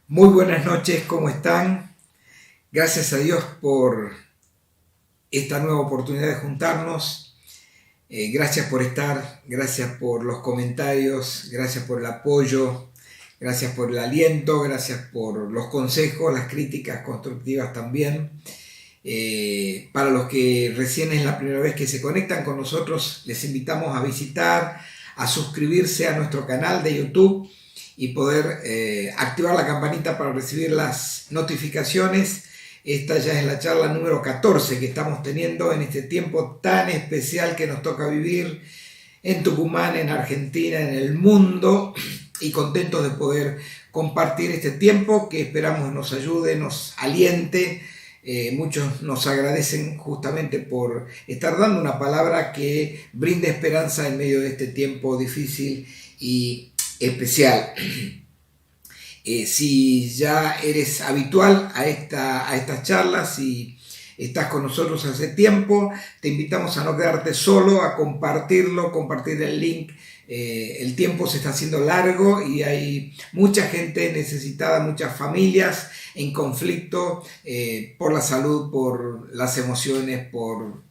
Muy buenas noches, ¿cómo están? Gracias a Dios por esta nueva oportunidad de juntarnos. Gracias por estar, gracias por los comentarios, gracias por el apoyo, gracias por el aliento, gracias por los consejos, las críticas constructivas también. Para los que recién es la primera vez que se conectan con nosotros, les invitamos a visitar, a suscribirse a nuestro canal de YouTube y poder activar la campanita para recibir las notificaciones. Esta ya es la charla número 14 que estamos teniendo en este tiempo tan especial que nos toca vivir en Tucumán, en Argentina, en el mundo, y contentos de poder compartir este tiempo que esperamos nos ayude, nos aliente. Muchos nos agradecen justamente por estar dando una palabra que brinde esperanza en medio de este tiempo difícil y especial. Si ya eres habitual a estas charlas y estás con nosotros hace tiempo, te invitamos a no quedarte solo, a compartirlo, compartir el link. El tiempo se está haciendo largo y hay mucha gente necesitada, muchas familias en conflicto por la salud, por las emociones, por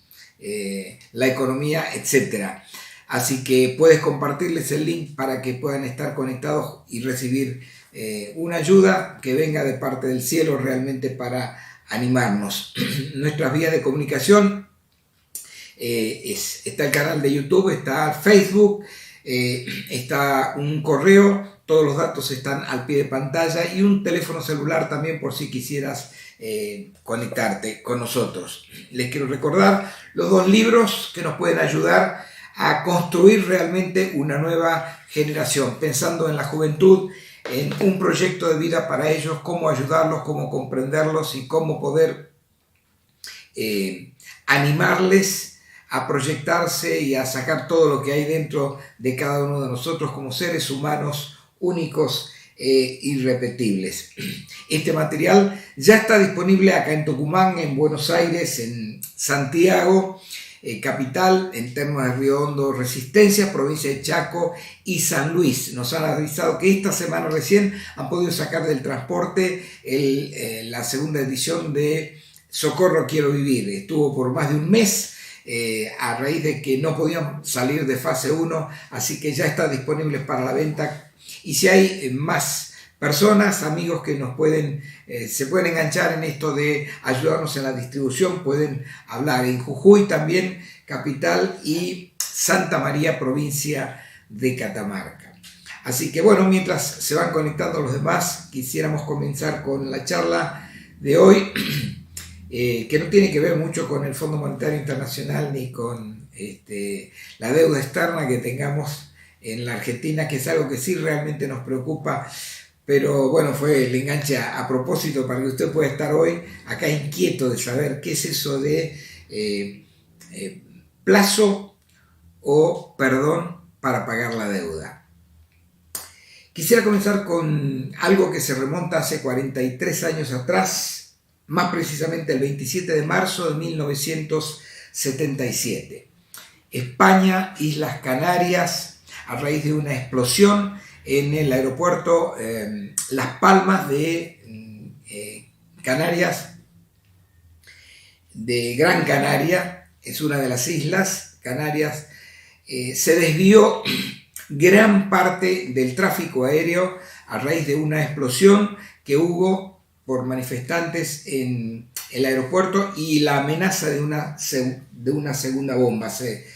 la economía, etcétera. Así que puedes compartirles el link para que puedan estar conectados y recibir una ayuda que venga de parte del cielo realmente para animarnos. Nuestras vías de comunicación, está el canal de YouTube, está Facebook, está un correo, todos los datos están al pie de pantalla, y un teléfono celular también por si quisieras conectarte con nosotros. Les quiero recordar los 2 libros que nos pueden ayudar a construir realmente una nueva generación, pensando en la juventud, en un proyecto de vida para ellos, cómo ayudarlos, cómo comprenderlos y cómo poder animarles a proyectarse y a sacar todo lo que hay dentro de cada uno de nosotros como seres humanos únicos e irrepetibles. Este material ya está disponible acá en Tucumán, en Buenos Aires, en Santiago, capital, en Termas de Río Hondo, Resistencia, provincia de Chaco y San Luis. Nos han avisado que esta semana recién han podido sacar del transporte la segunda edición de Socorro Quiero Vivir. Estuvo por más de un mes a raíz de que no podían salir de fase 1, así que ya está disponible para la venta. Y si hay más personas, amigos que nos se pueden enganchar en esto de ayudarnos en la distribución, pueden hablar. En Jujuy también, capital, y Santa María, provincia de Catamarca. Así que bueno, mientras se van conectando los demás, quisiéramos comenzar con la charla de hoy, que no tiene que ver mucho con el Fondo Monetario Internacional ni con la deuda externa que tengamos en la Argentina, que es algo que sí realmente nos preocupa. Pero bueno, fue el enganche a propósito para que usted pueda estar hoy acá inquieto de saber qué es eso de plazo o perdón para pagar la deuda. Quisiera comenzar con algo que se remonta hace 43 años atrás, más precisamente el 27 de marzo de 1977. España, Islas Canarias, a raíz de una explosión en el aeropuerto Las Palmas de Canarias, de Gran Canaria, es una de las islas Canarias, se desvió gran parte del tráfico aéreo a raíz de una explosión que hubo por manifestantes en el aeropuerto y la amenaza de una segunda bomba. Se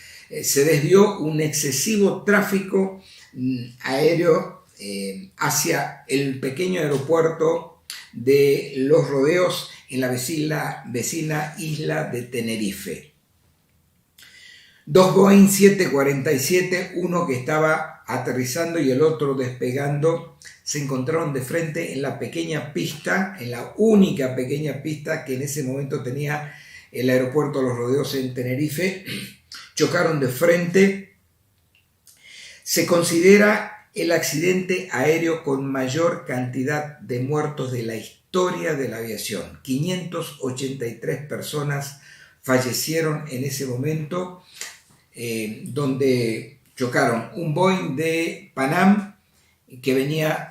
desvió un excesivo tráfico aéreo hacia el pequeño aeropuerto de Los Rodeos en la vecina isla de Tenerife. 2 Boeing 747, uno que estaba aterrizando y el otro despegando, se encontraron de frente en la pequeña pista, en la única pequeña pista que en ese momento tenía el aeropuerto de Los Rodeos en Tenerife. Chocaron de frente. Se considera el accidente aéreo con mayor cantidad de muertos de la historia de la aviación. 583 personas fallecieron en ese momento, donde chocaron un Boeing de Panam que venía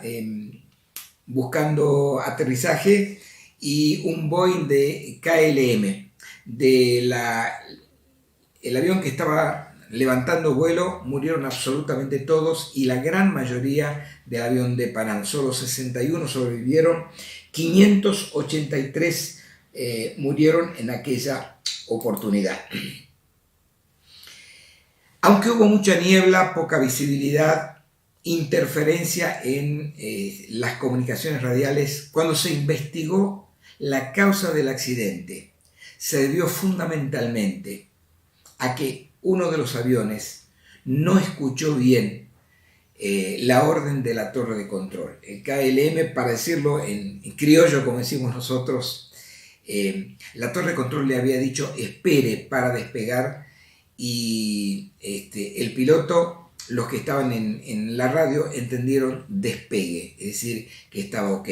buscando aterrizaje y un Boeing de KLM, el avión que estaba levantando vuelo, murieron absolutamente todos y la gran mayoría del avión de Panam. Solo 61 sobrevivieron, 583 murieron en aquella oportunidad. Aunque hubo mucha niebla, poca visibilidad, interferencia en las comunicaciones radiales, cuando se investigó la causa del accidente, se debió fundamentalmente a que uno de los aviones no escuchó bien la orden de la torre de control. El KLM, para decirlo en criollo, como decimos nosotros, la torre de control le había dicho espere para despegar y el piloto, los que estaban en la radio, entendieron despegue, es decir, que estaba ok.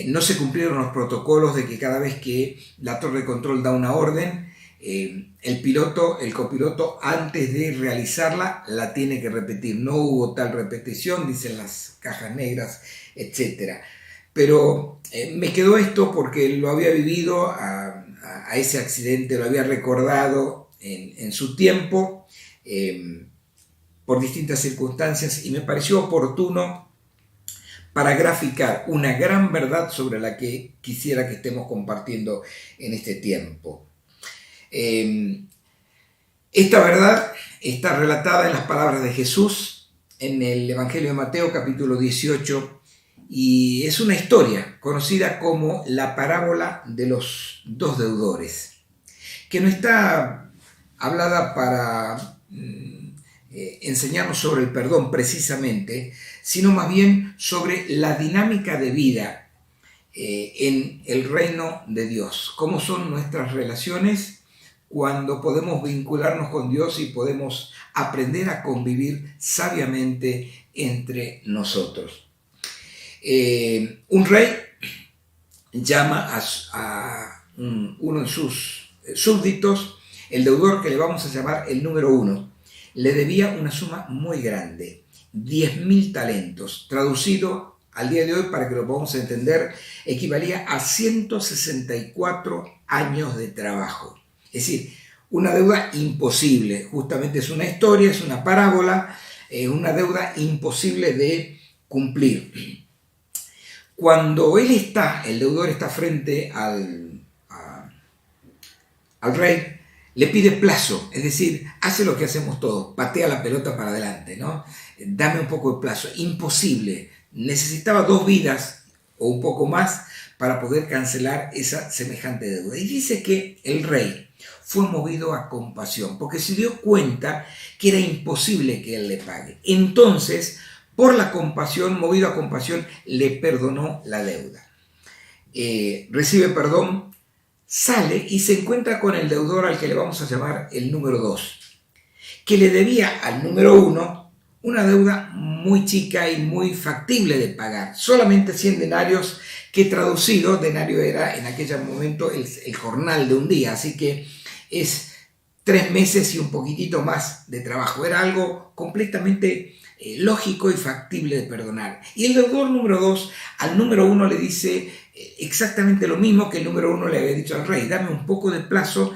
No se cumplieron los protocolos de que cada vez que la torre de control da una orden, el copiloto, antes de realizarla, la tiene que repetir. No hubo tal repetición, dicen las cajas negras, etc. Pero me quedó esto porque lo había vivido a ese accidente, lo había recordado en su tiempo, por distintas circunstancias, y me pareció oportuno para graficar una gran verdad sobre la que quisiera que estemos compartiendo en este tiempo. Esta verdad está relatada en las palabras de Jesús en el Evangelio de Mateo capítulo 18 y es una historia conocida como la parábola de los dos deudores, que no está hablada para enseñarnos sobre el perdón precisamente, sino más bien sobre la dinámica de vida en el reino de Dios, cómo son nuestras relaciones cuando podemos vincularnos con Dios y podemos aprender a convivir sabiamente entre nosotros. Un rey llama a uno de sus súbditos, el deudor que le vamos a llamar el número 1. Le debía una suma muy grande, 10.000 talentos, traducido al día de hoy para que lo podamos entender, equivalía a 164 años de trabajo. Es decir, una deuda imposible, justamente es una historia, es una parábola, una deuda imposible de cumplir. Cuando el deudor está frente al rey, le pide plazo, es decir, hace lo que hacemos todos, patea la pelota para adelante, ¿no? Dame un poco de plazo, imposible, necesitaba 2 vidas o un poco más para poder cancelar esa semejante deuda. Y dice que el rey fue movido a compasión, porque se dio cuenta que era imposible que él le pague. Entonces, por la compasión, movido a compasión, le perdonó la deuda. Recibe perdón, sale y se encuentra con el deudor al que le vamos a llamar el número 2, que le debía al número 1 una deuda muy chica y muy factible de pagar, solamente 100 denarios, que traducido, denario era en aquel momento el jornal de un día, así que es 3 meses y un poquitito más de trabajo. Era algo completamente lógico y factible de perdonar. Y el deudor número 2 al número 1 le dice exactamente lo mismo que el número 1 le había dicho al rey: dame un poco de plazo,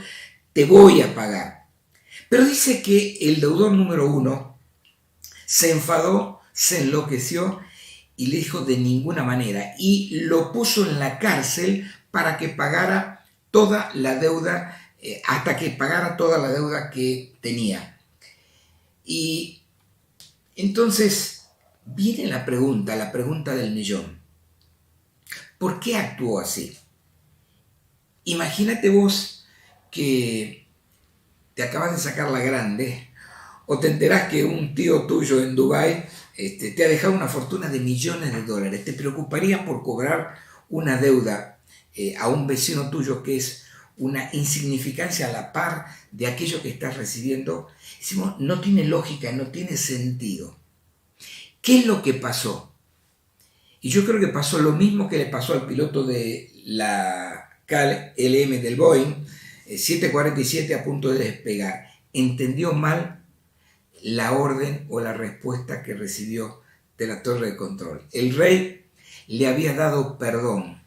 te voy a pagar. Pero dice que el deudor número 1 se enfadó, se enloqueció y le dijo de ninguna manera, y lo puso en la cárcel para que pagara toda la deuda, hasta que pagara toda la deuda que tenía. Y entonces viene la pregunta del millón. ¿Por qué actuó así? Imagínate vos que te acabas de sacar la grande, o te enterás que un tío tuyo en Dubái te ha dejado una fortuna de millones de dólares. ¿Te preocuparías por cobrar una deuda a un vecino tuyo que es una insignificancia a la par de aquello que estás recibiendo? Decimos, no tiene lógica, no tiene sentido. ¿Qué es lo que pasó? Y yo creo que pasó lo mismo que le pasó al piloto de la KLM del Boeing 747 a punto de despegar. Entendió mal la orden o la respuesta que recibió de la torre de control. El rey le había dado perdón,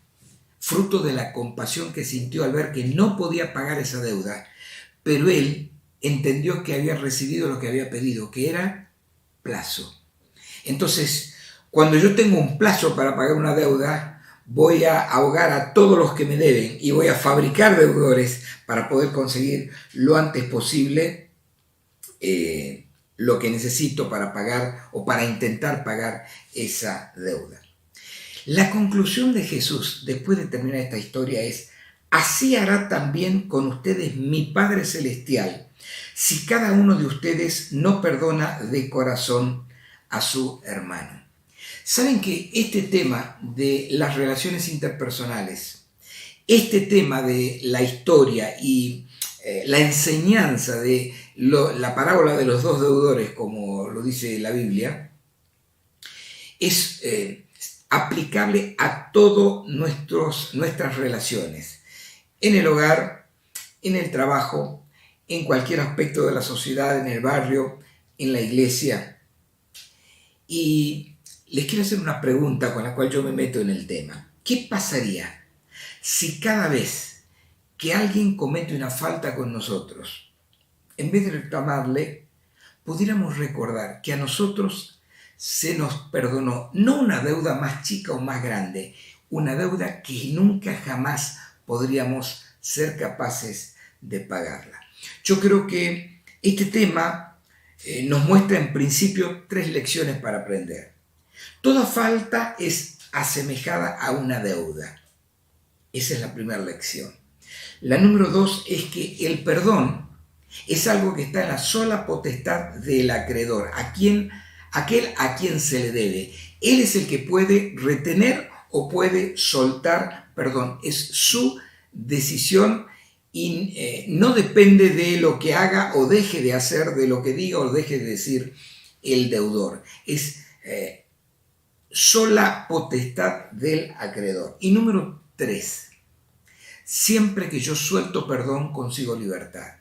fruto de la compasión que sintió al ver que no podía pagar esa deuda, pero él entendió que había recibido lo que había pedido, que era plazo. Entonces, cuando yo tengo un plazo para pagar una deuda, voy a ahogar a todos los que me deben y voy a fabricar deudores para poder conseguir lo antes posible lo que necesito para pagar o para intentar pagar esa deuda. La conclusión de Jesús después de terminar esta historia es: así hará también con ustedes mi Padre Celestial, si cada uno de ustedes no perdona de corazón a su hermano. Saben que este tema de las relaciones interpersonales, este tema de la historia y la enseñanza de la parábola de los dos deudores, como lo dice la Biblia, es aplicable a todas nuestras relaciones, en el hogar, en el trabajo, en cualquier aspecto de la sociedad, en el barrio, en la iglesia. Y les quiero hacer una pregunta con la cual yo me meto en el tema. ¿Qué pasaría si cada vez que alguien comete una falta con nosotros, en vez de reclamarle, pudiéramos recordar que a nosotros se nos perdonó no una deuda más chica o más grande, una deuda que nunca jamás podríamos ser capaces de pagarla? Yo creo que este tema nos muestra en principio 3 lecciones para aprender. Toda falta es asemejada a una deuda. Esa es la primera lección. La número 2 es que el perdón es algo que está en la sola potestad del acreedor, aquel a quien se le debe. Él es el que puede retener o puede soltar perdón. Es su decisión y no depende de lo que haga o deje de hacer, de lo que diga o deje de decir el deudor. Es sola potestad del acreedor. Y número 3, siempre que yo suelto perdón consigo libertad.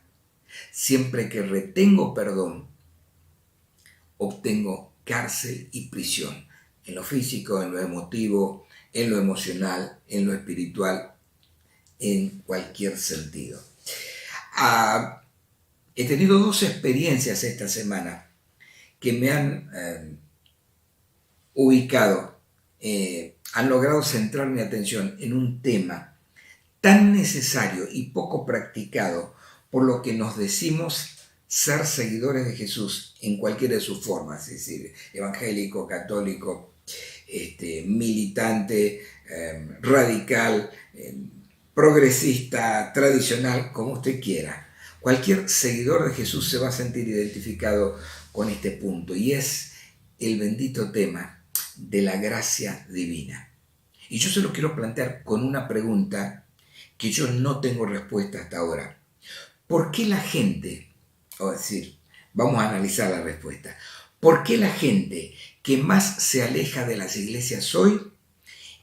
Siempre que retengo perdón, obtengo cárcel y prisión, en lo físico, en lo emotivo, en lo emocional, en lo espiritual, en cualquier sentido. He tenido 2 experiencias esta semana que me han ubicado, han logrado centrar mi atención en un tema tan necesario y poco practicado por lo que nos decimos ser seguidores de Jesús en cualquiera de sus formas, es decir, evangélico, católico, militante, radical, progresista, tradicional, como usted quiera. Cualquier seguidor de Jesús se va a sentir identificado con este punto, y es el bendito tema de la gracia divina. Y yo se lo quiero plantear con una pregunta que yo no tengo respuesta hasta ahora. ¿Por qué la gente, vamos a analizar la respuesta, por qué la gente que más se aleja de las iglesias hoy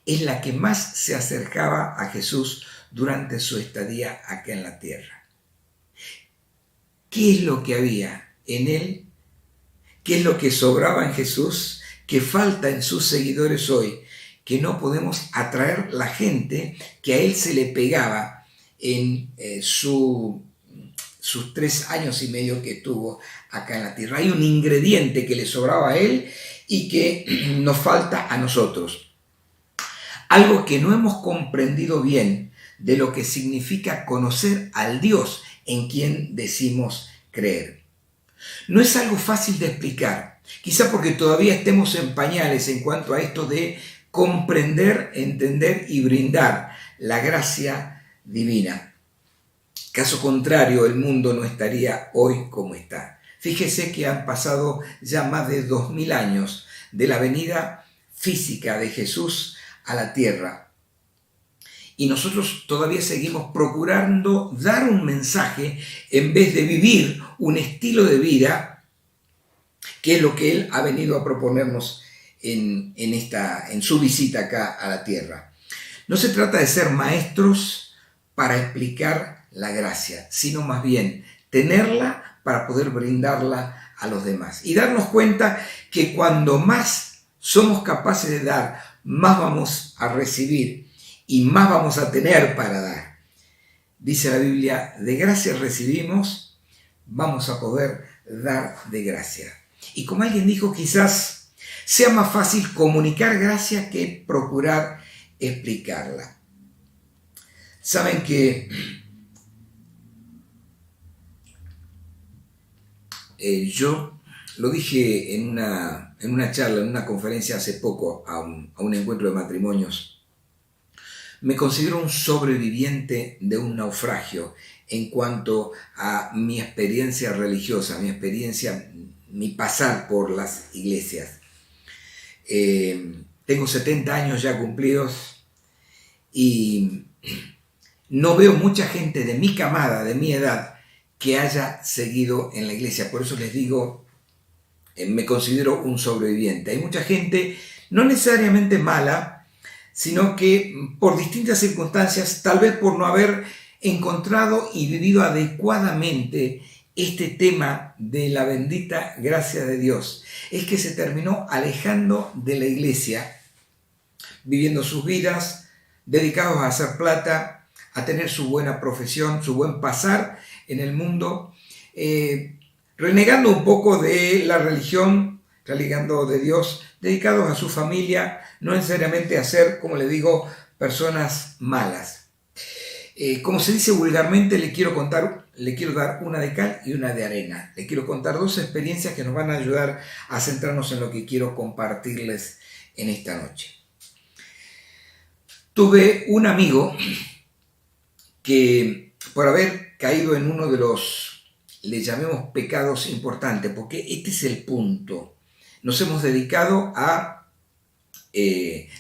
es la que más se acercaba a Jesús durante su estadía acá en la tierra? ¿Qué es lo que había en él? ¿Qué es lo que sobraba en Jesús? ¿Qué falta en sus seguidores hoy? Que no podemos atraer la gente que a él se le pegaba en sus 3 años y medio que estuvo acá en la tierra. Hay un ingrediente que le sobraba a él y que nos falta a nosotros. Algo que no hemos comprendido bien de lo que significa conocer al Dios en quien decimos creer. No es algo fácil de explicar, quizá porque todavía estemos en pañales en cuanto a esto de comprender, entender y brindar la gracia divina. Caso contrario, el mundo no estaría hoy como está. Fíjese que han pasado ya más de 2000 años de la venida física de Jesús a la tierra. Y nosotros todavía seguimos procurando dar un mensaje en vez de vivir un estilo de vida, que es lo que Él ha venido a proponernos en su visita acá a la tierra. No se trata de ser maestros para explicar la gracia, sino más bien tenerla para poder brindarla a los demás. Y darnos cuenta que cuando más somos capaces de dar más vamos a recibir y más vamos a tener para dar. Dice la Biblia, de gracia recibimos, vamos a poder dar de gracia. Y como alguien dijo, quizás sea más fácil comunicar gracia que procurar explicarla. Saben que yo lo dije en una charla, en una conferencia hace poco, a un encuentro de matrimonios. Me considero un sobreviviente de un naufragio en cuanto a mi experiencia religiosa, mi pasar por las iglesias. Tengo 70 años ya cumplidos y no veo mucha gente de mi camada, de mi edad, que haya seguido en la iglesia. Por eso les digo, me considero un sobreviviente. Hay mucha gente, no necesariamente mala, sino que por distintas circunstancias, tal vez por no haber encontrado y vivido adecuadamente este tema de la bendita gracia de Dios, es que se terminó alejando de la iglesia, viviendo sus vidas, dedicados a hacer plata, a tener su buena profesión, su buen pasar en el mundo, renegando un poco de la religión, renegando de Dios, dedicados a su familia, no necesariamente a ser, como le digo, personas malas. Como se dice vulgarmente, le quiero dar una de cal y una de arena. Le quiero contar dos experiencias que nos van a ayudar a centrarnos en lo que quiero compartirles en esta noche. Tuve un amigo que, por haber caído en uno de los, le llamemos pecados importantes, porque este es el punto. Nos hemos dedicado a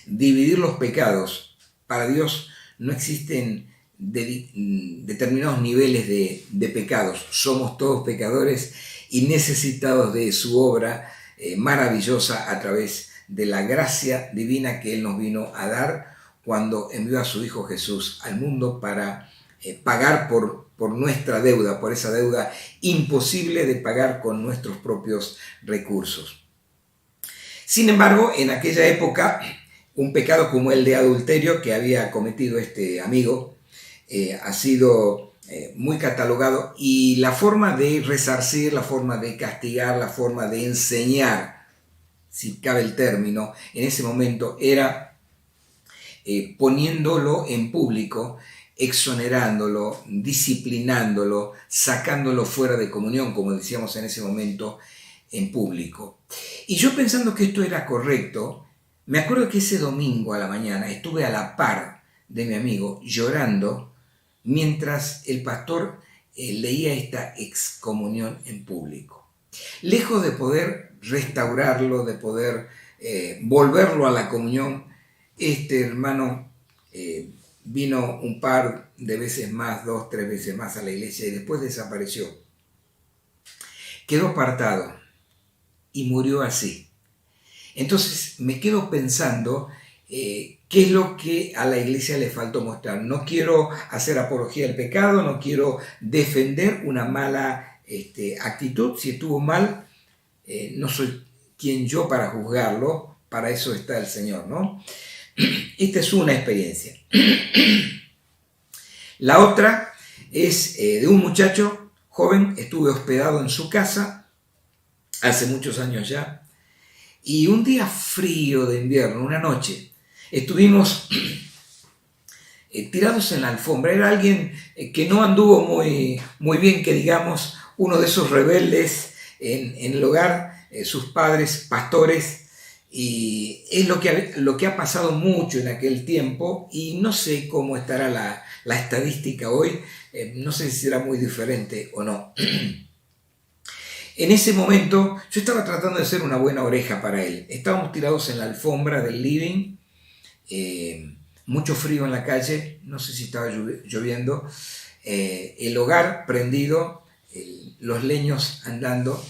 dividir los pecados. Para Dios no existen determinados niveles de pecados. Somos todos pecadores y necesitados de su obra maravillosa a través de la gracia divina que Él nos vino a dar cuando envió a su Hijo Jesús al mundo para pagar por nuestra deuda, por esa deuda imposible de pagar con nuestros propios recursos. Sin embargo, en aquella época, un pecado como el de adulterio que había cometido este amigo ha sido muy catalogado, y la forma de resarcir, la forma de castigar, la forma de enseñar, si cabe el término, en ese momento era poniéndolo en público, exonerándolo, disciplinándolo, sacándolo fuera de comunión, como decíamos en ese momento, en público. Y yo, pensando que esto era correcto, me acuerdo que ese domingo a la mañana estuve a la par de mi amigo llorando mientras el pastor leía esta excomunión en público. Lejos de poder restaurarlo, de poder volverlo a la comunión, este hermano vino un par de veces más, 2, 3 veces más a la iglesia y después desapareció. Quedó apartado y murió así. Entonces me quedo pensando qué es lo que a la iglesia le faltó mostrar. No quiero hacer apología del pecado, no quiero defender una mala actitud. Si estuvo mal, no soy quien yo para juzgarlo, para eso está el Señor, ¿no? Esta es una experiencia. La otra es de un muchacho joven. Estuve hospedado en su casa hace muchos años ya, y un día frío de invierno, una noche, estuvimos tirados en la alfombra. Era alguien que no anduvo muy bien, que digamos, uno de esos rebeldes en el hogar, sus padres pastores, y es lo que ha pasado mucho en aquel tiempo, y no sé cómo estará la estadística hoy, no sé si será muy diferente o no. En ese momento yo estaba tratando de ser una buena oreja para él. Estábamos tirados en la alfombra del living, mucho frío en la calle, no sé si estaba lloviendo, el hogar prendido, los leños andando,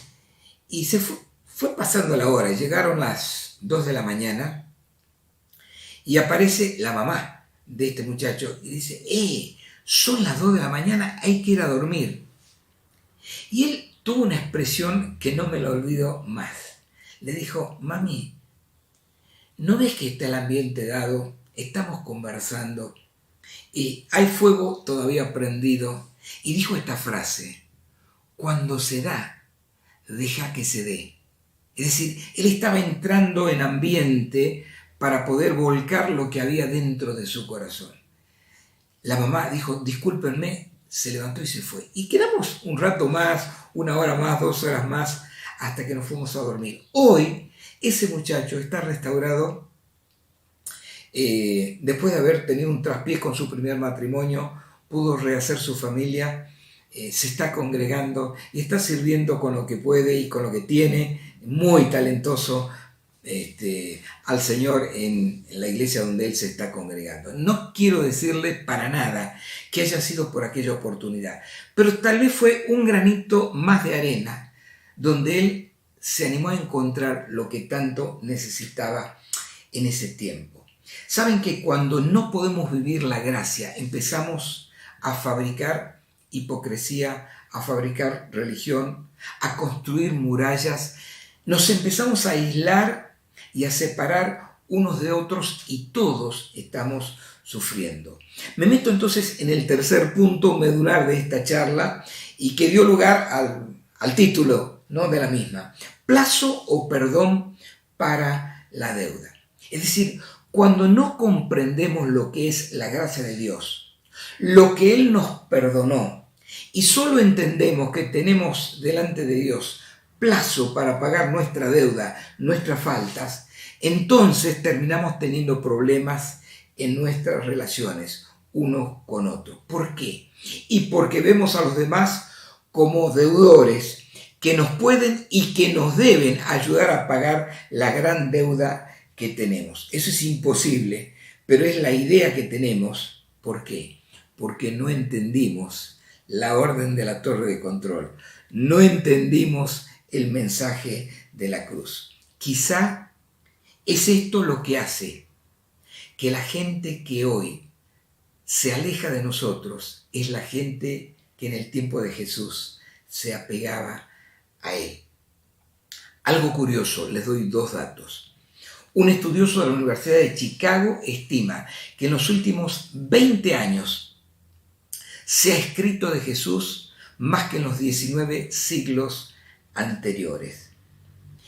y se fue pasando la hora. Llegaron las 2 de la mañana y aparece la mamá de este muchacho y dice: son las 2 de la mañana, hay que ir a dormir. Y él tuvo una expresión que no me la olvido más. Le dijo: mami, ¿No ves que está el ambiente dado? Estamos conversando y hay fuego todavía prendido. Y dijo esta frase: cuando se da, deja que se dé. Es decir, él estaba entrando en ambiente para poder volcar lo que había dentro de su corazón. La mamá dijo: discúlpenme, se levantó y se fue. Y quedamos un rato más, 1 hora más, 2 horas más, hasta que nos fuimos a dormir. Hoy, ese muchacho está restaurado. Después de haber tenido un traspié con su primer matrimonio, pudo rehacer su familia, se está congregando y está sirviendo con lo que puede y con lo que tiene, muy talentoso, al Señor en la iglesia donde él se está congregando. No quiero decirle para nada que haya sido por aquella oportunidad, pero tal vez fue un granito más de arena donde él se animó a encontrar lo que tanto necesitaba en ese tiempo. Saben que cuando no podemos vivir la gracia, empezamos a fabricar hipocresía, a fabricar religión, a construir murallas, nos empezamos a aislar y a separar unos de otros y todos estamos sufriendo. Me meto entonces en el tercer punto medular de esta charla y que dio lugar al título, ¿no?, de la misma: plazo o perdón para la deuda. Es decir, cuando no comprendemos lo que es la gracia de Dios, lo que Él nos perdonó, y solo entendemos que tenemos delante de Dios plazo para pagar nuestra deuda, nuestras faltas, entonces terminamos teniendo problemas en nuestras relaciones unos con otros. ¿Por qué? Y porque vemos a los demás como deudores que nos pueden y que nos deben ayudar a pagar la gran deuda que tenemos. Eso es imposible, pero es la idea que tenemos. ¿Por qué? Porque no entendimos la orden de la torre de control, no entendimos el mensaje de la cruz. Quizá es esto lo que hace que la gente que hoy se aleja de nosotros es la gente que en el tiempo de Jesús se apegaba a Él. Algo curioso, les doy 2 datos. Un estudioso de la Universidad de Chicago estima que en los últimos 20 años se ha escrito de Jesús más que en los 19 siglos anteriores.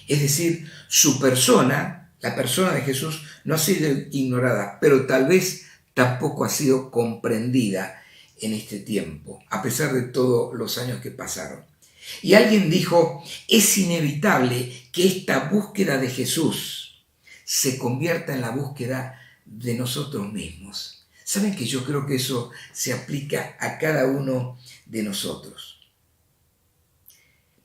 Es decir, su persona, la persona de Jesús, no ha sido ignorada, pero tal vez tampoco ha sido comprendida en este tiempo, a pesar de todos los años que pasaron. Y alguien dijo: es inevitable que esta búsqueda de Jesús se convierta en la búsqueda de nosotros mismos. ¿Saben que yo creo que eso se aplica a cada uno de nosotros?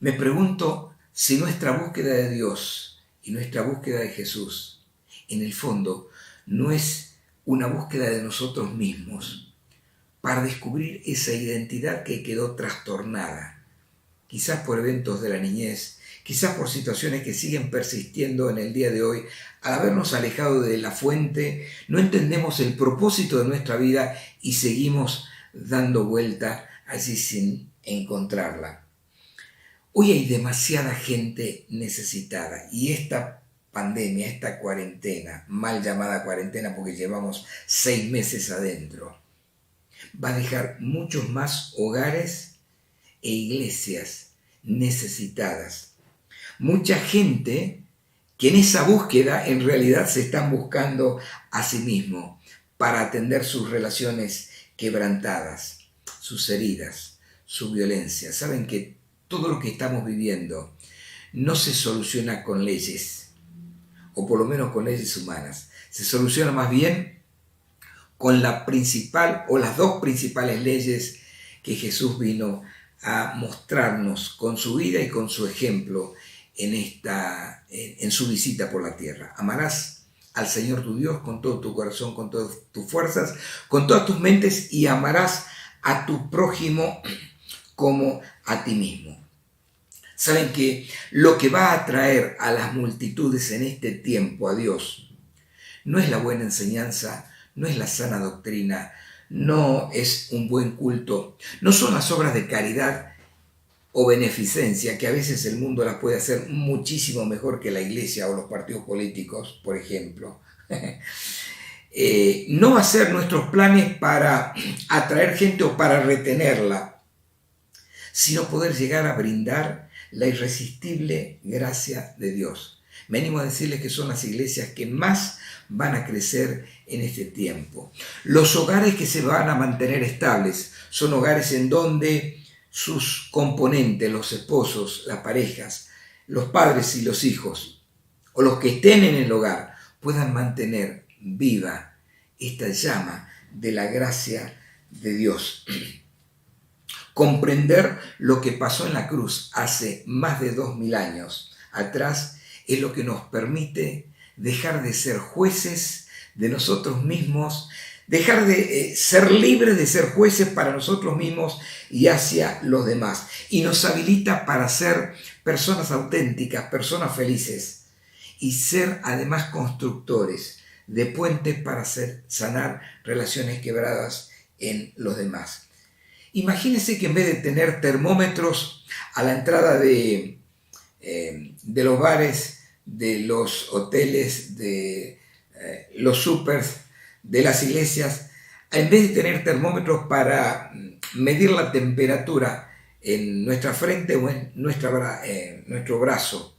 Me pregunto si nuestra búsqueda de Dios y nuestra búsqueda de Jesús, en el fondo, no es una búsqueda de nosotros mismos para descubrir esa identidad que quedó trastornada, quizás por eventos de la niñez, quizás por situaciones que siguen persistiendo en el día de hoy. Al habernos alejado de la fuente, no entendemos el propósito de nuestra vida y seguimos dando vuelta así sin encontrarla. Hoy hay demasiada gente necesitada y esta pandemia, esta cuarentena, mal llamada cuarentena porque llevamos 6 meses adentro, va a dejar muchos más hogares e iglesias necesitadas. Mucha gente que en esa búsqueda en realidad se están buscando a sí mismo para atender sus relaciones quebrantadas, sus heridas, su violencia. Saben que todo lo que estamos viviendo no se soluciona con leyes, o por lo menos con leyes humanas. Se soluciona más bien con la principal o las 2 principales leyes que Jesús vino a mostrarnos con su vida y con su ejemplo en su visita por la tierra. Amarás al Señor tu Dios con todo tu corazón, con todas tus fuerzas, con todas tus mentes, y amarás a tu prójimo como a ti mismo. Saben que lo que va a atraer a las multitudes en este tiempo a Dios no es la buena enseñanza, no es la sana doctrina, no es un buen culto, no son las obras de caridad o beneficencia, que a veces el mundo las puede hacer muchísimo mejor que la iglesia o los partidos políticos, por ejemplo. No hacer nuestros planes para atraer gente o para retenerla, sino poder llegar a brindar la irresistible gracia de Dios. Me animo a decirles que son las iglesias que más van a crecer en este tiempo. Los hogares que se van a mantener estables son hogares en donde sus componentes, los esposos, las parejas, los padres y los hijos, o los que estén en el hogar, puedan mantener viva esta llama de la gracia de Dios. Comprender lo que pasó en la cruz hace más de 2000 años atrás es lo que nos permite dejar de ser jueces de nosotros mismos, dejar de ser libres de ser jueces para nosotros mismos y hacia los demás. Y nos habilita para ser personas auténticas, personas felices y ser además constructores de puentes para sanar relaciones quebradas en los demás. Imagínense que en vez de tener termómetros a la entrada de los bares, de los hoteles, de los supers, de las iglesias, en vez de tener termómetros para medir la temperatura en nuestra frente o en nuestro brazo,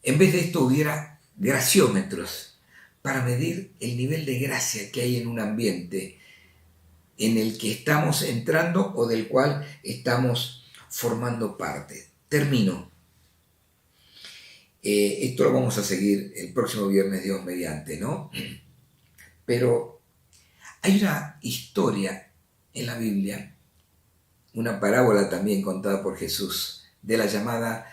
en vez de esto hubiera graciómetros para medir el nivel de gracia que hay en un ambiente en el que estamos entrando o del cual estamos formando parte. Termino. Esto lo vamos a seguir el próximo viernes, Dios mediante, ¿no? Pero hay una historia en la Biblia, una parábola también contada por Jesús, de la llamada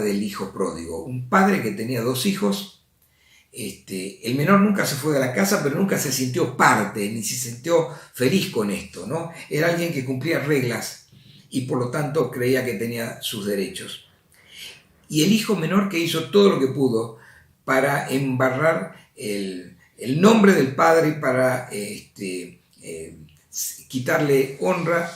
del hijo pródigo. Un padre que tenía 2 hijos. El menor nunca se fue de la casa, pero nunca se sintió parte, ni se sintió feliz con esto, ¿no? Era alguien que cumplía reglas y por lo tanto creía que tenía sus derechos. Y el hijo menor que hizo todo lo que pudo para embarrar el nombre del padre, para quitarle honra,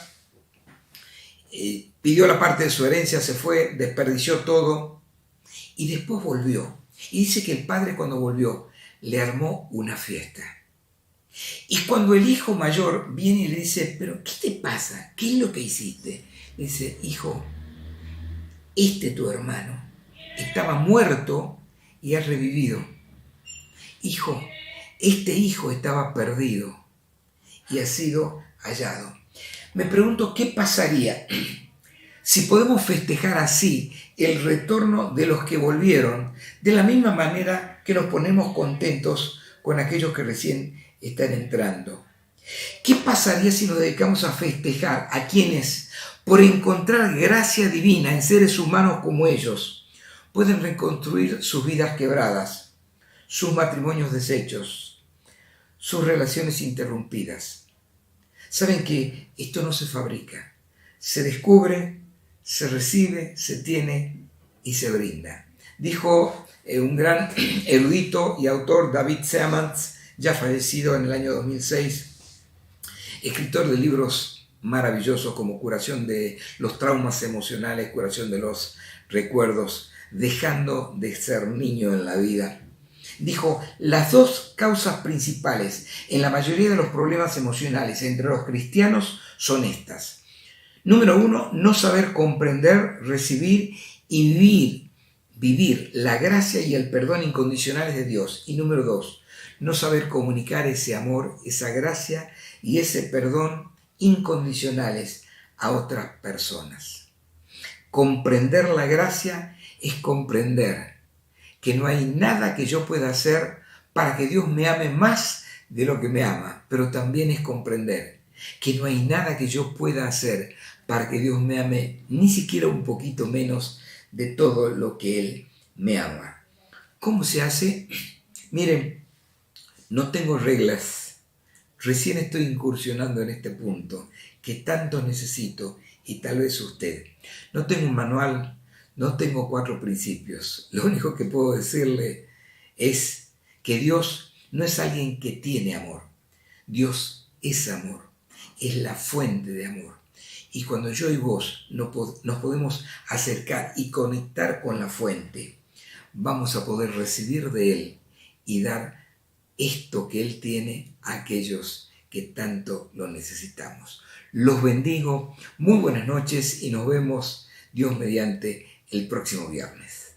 pidió la parte de su herencia, se fue, desperdició todo y después volvió. Y dice que el padre cuando volvió le armó una fiesta. Y cuando el hijo mayor viene y le dice, ¿pero qué te pasa? ¿Qué es lo que hiciste? Le dice, hijo, tu hermano estaba muerto y ha revivido. Hijo, hijo estaba perdido y ha sido hallado. Me pregunto qué pasaría si podemos festejar así el retorno de los que volvieron, de la misma manera que nos ponemos contentos con aquellos que recién están entrando. ¿Qué pasaría si nos dedicamos a festejar a quienes, por encontrar gracia divina en seres humanos como ellos, pueden reconstruir sus vidas quebradas, sus matrimonios deshechos, sus relaciones interrumpidas? Saben que esto no se fabrica, se descubre, se recibe, se tiene y se brinda. Dijo un gran erudito y autor, David Seamands, ya fallecido en el año 2006, escritor de libros maravillosos como Curación de los traumas emocionales, Curación de los recuerdos, Dejando de ser niño en la vida. Dijo, las 2 causas principales en la mayoría de los problemas emocionales entre los cristianos son estas. Número 1, no saber comprender, recibir y vivir la gracia y el perdón incondicionales de Dios. Y número 2, no saber comunicar ese amor, esa gracia y ese perdón incondicionales a otras personas. Comprender la gracia es comprender que no hay nada que yo pueda hacer para que Dios me ame más de lo que me ama, pero también es comprender que no hay nada que yo pueda hacer para que Dios me ame ni siquiera un poquito menos de todo lo que Él me ama. ¿Cómo se hace? Miren, no tengo reglas, recién estoy incursionando en este punto que tanto necesito y tal vez usted. No tengo un manual, no tengo 4 principios. Lo único que puedo decirle es que Dios no es alguien que tiene amor. Dios es amor. es la fuente de amor. Y cuando yo y vos nos podemos acercar y conectar con la fuente, vamos a poder recibir de Él y dar esto que Él tiene a aquellos que tanto lo necesitamos. Los bendigo, muy buenas noches y nos vemos, Dios mediante, el próximo viernes.